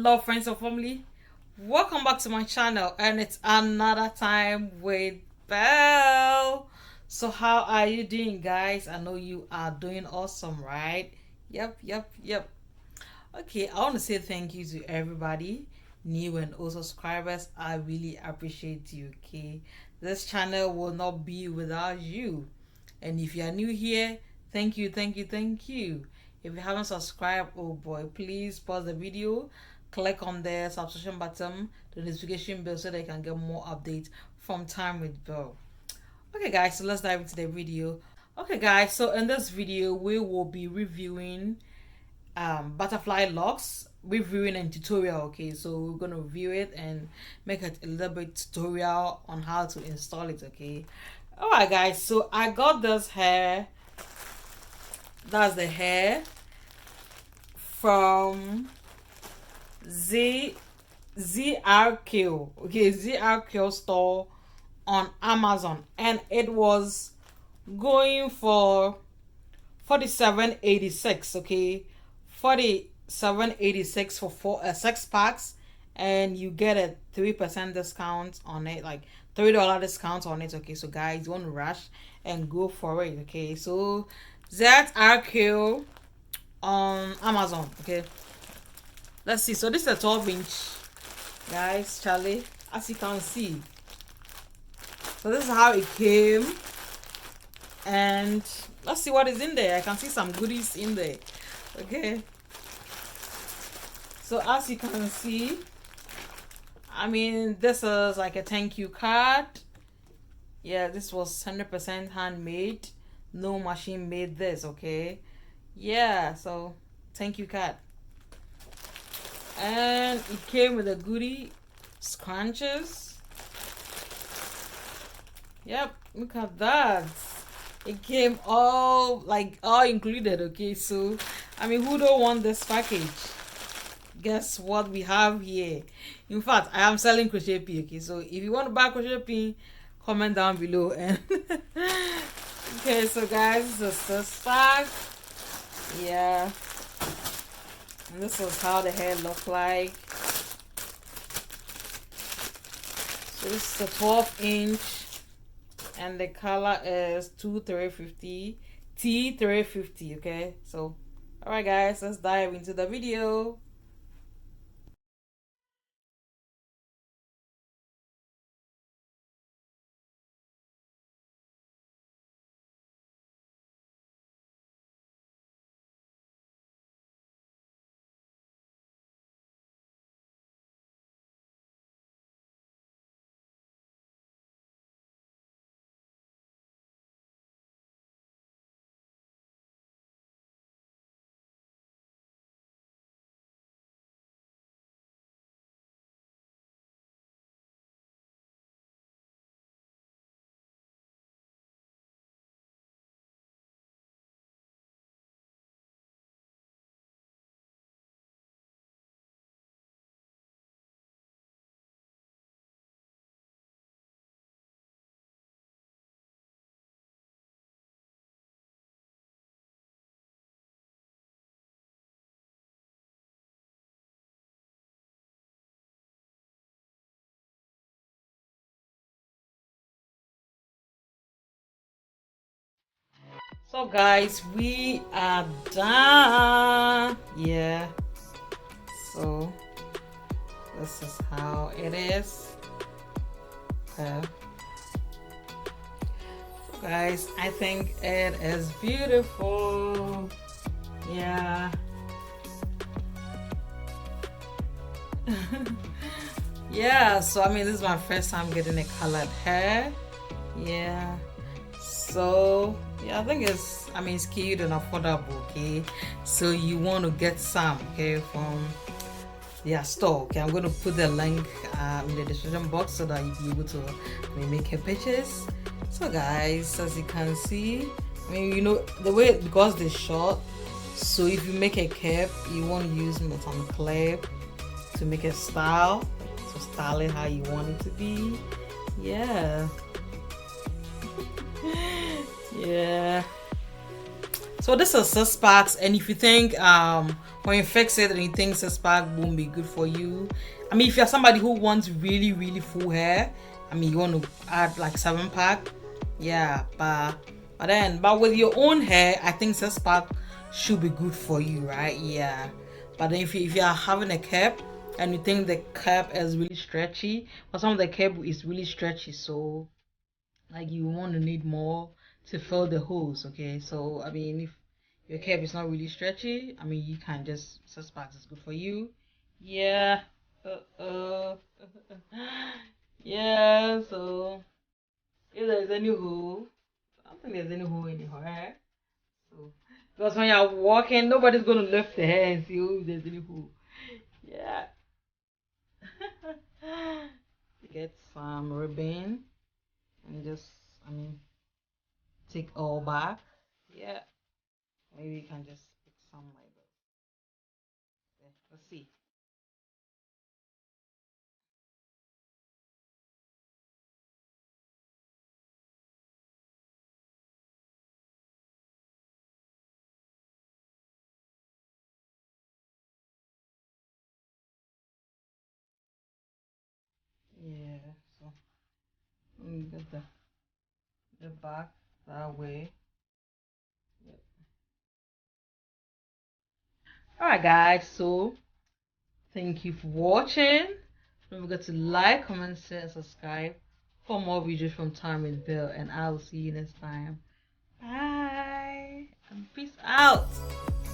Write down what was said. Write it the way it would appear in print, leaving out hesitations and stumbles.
Hello friends and family, welcome back to my channel, and it's another time with BEL. So how are you doing, guys? I know you are doing awesome, right? Yep. Okay, I want to say thank you to everybody, new and old subscribers. I really appreciate you. Okay, this channel will not be without you, and if you are new here, thank you. If you haven't subscribed, oh boy, please pause the video, click on the subscription button, the notification bell, so that you can get more updates from Time with BEL. Okay guys, so let's dive into the video. Okay guys, so in this video we will be reviewing butterfly locks, reviewing and tutorial. Okay, so we're gonna review it and make it a little bit tutorial on how to install it. Okay, all right guys, so I got this hair. That's the hair from ZRQ. Okay, ZRQ store on Amazon, and it was going for $47.86. Okay, $47.86 for 6 packs, and you get a 3% discount on it, like $3 discount on it. Okay, so guys, don't rush and go for it. Okay, so ZRQ on Amazon. Okay, let's see. So this is a 12-inch, guys, Charlie, as you can see. So this is how it came, and let's see what is in there. I can see some goodies in there. Okay, so as you can see, I mean, this is like a thank you card. Yeah, this was 100% handmade, no machine made this. Okay, yeah, so thank you card, and it came with a goodie scrunches. Yep, look at that. It came all included. Okay, so I mean, who don't want this package? Guess what we have here? In fact, I am selling crochet pin. Okay, so if you want to buy crochet pin, comment down below. And okay, so guys, this is this pack. Yeah, and this is how the hair look like. So this is a 12-inch, and the color is T350. Okay, so all right guys, let's dive into the video. So guys, we are done. Yeah, so this is how it is. Okay, so guys, I think it is beautiful. Yeah. Yeah, so I mean, this is my first time getting a colored hair. Yeah, so yeah, I think it's cute and affordable. Okay, so you want to get some, okay, from their store. Okay, I'm going to put the link in the description box so that you'll be able to make a purchase. So guys, as you can see, I mean, you know, the way, because they're short, so if you make a cap, you want to use some clip to make a style, to style it how you want it to be. Yeah. Yeah, so this is 6 packs, and if you think when you fix it and you think six pack won't be good for you. I mean, if you're somebody who wants really full hair, I mean, you want to add like 7 pack, yeah. But with your own hair, I think six pack should be good for you, right? Yeah. But then if you are having a cap and you think the cap is really stretchy, but some of the cap is really stretchy, so like you want to need more to fill the holes. Okay, so I mean, if your cap is not really stretchy, I mean, you can just suspect it's good for you. Yeah. Uh. Yeah. So if there's any hole, I don't think there's any hole in your hair. So because when you're walking, nobody's gonna lift the hair and see if there's any hole. Yeah. Get some ribbon and just, I mean, take all back. Yeah. Maybe you can just pick some like this. Yeah, let's see. Yeah, so let me get the back that way. Yep. Alright guys, so thank you for watching. Don't forget to like, comment, share, and subscribe for more videos from Time with Bill, and I will see you next time. Bye and peace out.